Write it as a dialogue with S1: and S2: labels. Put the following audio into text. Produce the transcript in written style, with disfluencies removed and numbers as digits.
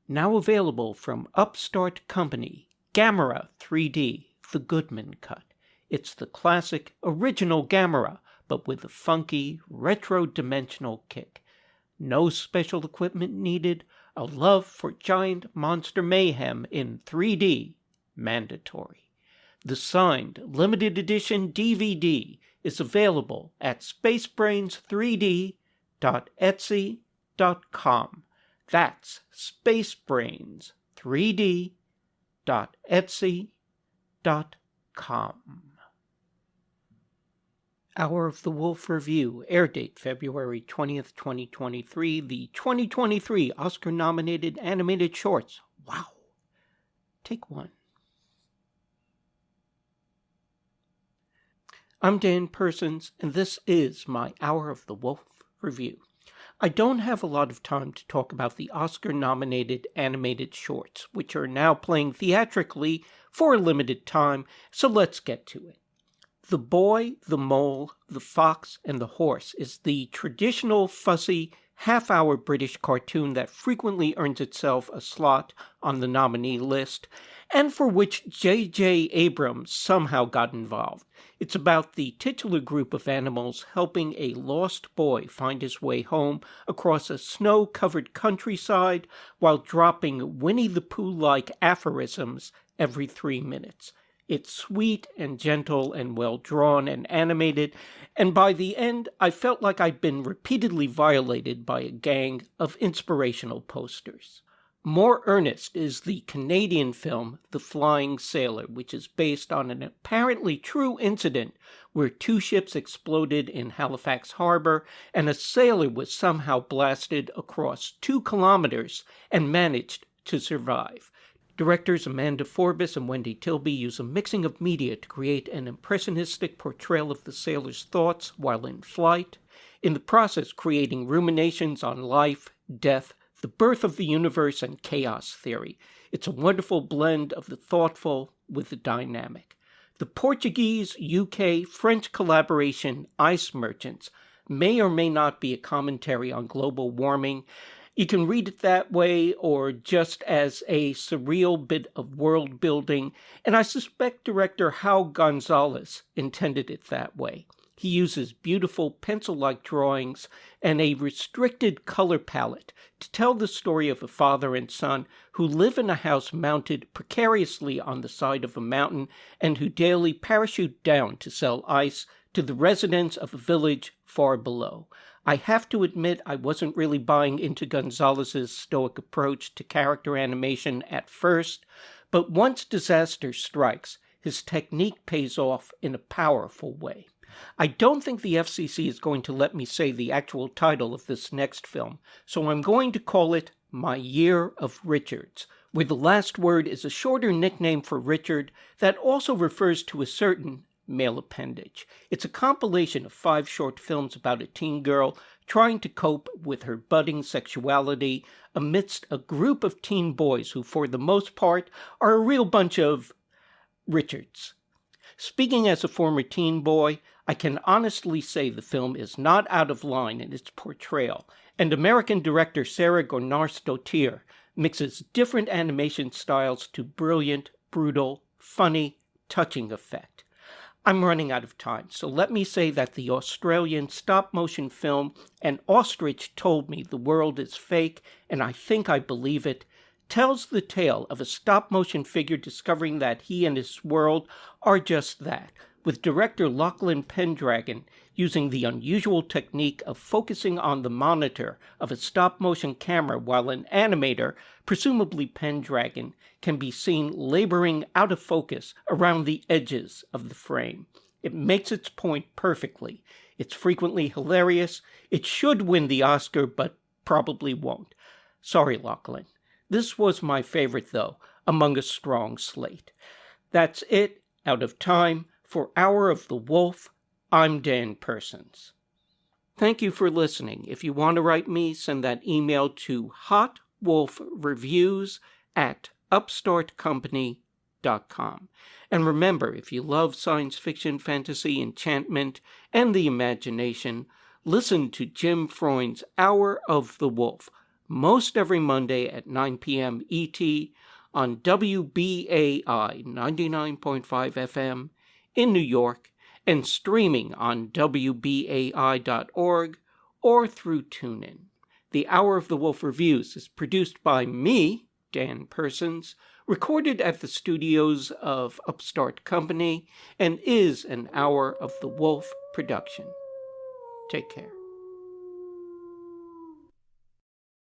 S1: Now available from Upstart Company, Gamera 3D, the Goodman Cut. It's the classic, original Gamera, but with a funky, retro-dimensional kick. No special equipment needed, a love for giant monster mayhem in 3D mandatory. The signed, limited edition DVD is available at spacebrains3d.etsy.com. That's spacebrains3d.etsy.com. Hour of the Wolf Review, air date February 20th, 2023, the 2023 Oscar-nominated animated shorts. Wow. Take one. I'm Dan Persons, and this is my Hour of the Wolf Review. I don't have a lot of time to talk about the Oscar-nominated animated shorts, which are now playing theatrically for a limited time, so let's get to it. The Boy, the Mole, the Fox, and the Horse is the traditional, fussy, half-hour British cartoon that frequently earns itself a slot on the nominee list, and for which J.J. Abrams somehow got involved. It's about the titular group of animals helping a lost boy find his way home across a snow-covered countryside while dropping Winnie-the-Pooh-like aphorisms every 3 minutes. It's sweet and gentle and well-drawn and animated, and by the end, I felt like I'd been repeatedly violated by a gang of inspirational posters. More earnest is the Canadian film The Flying Sailor, which is based on an apparently true incident where 2 ships exploded in Halifax Harbor and a sailor was somehow blasted across 2 kilometers and managed to survive. Directors Amanda Forbes and Wendy Tilby use a mixing of media to create an impressionistic portrayal of the sailor's thoughts while in flight, in the process creating ruminations on life, death, the birth of the universe, and chaos theory. It's a wonderful blend of the thoughtful with the dynamic. The Portuguese-UK French collaboration Ice Merchants may or may not be a commentary on global warming. You can read it that way or just as a surreal bit of world building, and I suspect director Hal Gonzalez intended it that way. He uses beautiful pencil-like drawings and a restricted color palette to tell the story of a father and son who live in a house mounted precariously on the side of a mountain and who daily parachute down to sell ice to the residents of a village far below. I have to admit I wasn't really buying into Gonzalez's stoic approach to character animation at first, but once disaster strikes, his technique pays off in a powerful way. I don't think the FCC is going to let me say the actual title of this next film, so I'm going to call it My Year of Richards, where the last word is a shorter nickname for Richard that also refers to a certain male appendage. It's a compilation of 5 short films about a teen girl trying to cope with her budding sexuality amidst a group of teen boys who, for the most part, are a real bunch of Richards. Speaking as a former teen boy, I can honestly say the film is not out of line in its portrayal, and American director Sarah Gonars-Dottir mixes different animation styles to brilliant, brutal, funny, touching effect. I'm running out of time, so let me say that the Australian stop-motion film An Ostrich Told Me the World is Fake, and I think I believe it, tells the tale of a stop-motion figure discovering that he and his world are just that, with director Lachlan Pendragon using the unusual technique of focusing on the monitor of a stop-motion camera while an animator, presumably Pendragon, can be seen laboring out of focus around the edges of the frame. It makes its point perfectly. It's frequently hilarious. It should win the Oscar, but probably won't. Sorry, Lachlan. This was my favorite, though, among a strong slate. That's it, out of time. For Hour of the Wolf, I'm Dan Persons. Thank you for listening. If you want to write me, send that email to hotwolfreviews@upstartcompany.com. And remember, if you love science fiction, fantasy, enchantment, and the imagination, listen to Jim Freund's Hour of the Wolf, most every Monday at 9 p.m. ET on WBAI 99.5 FM in New York and streaming on WBAI.org or through TuneIn. The Hour of the Wolf Reviews is produced by me, Dan Persons, recorded at the studios of Upstart Company, and is an Hour of the Wolf production. Take care.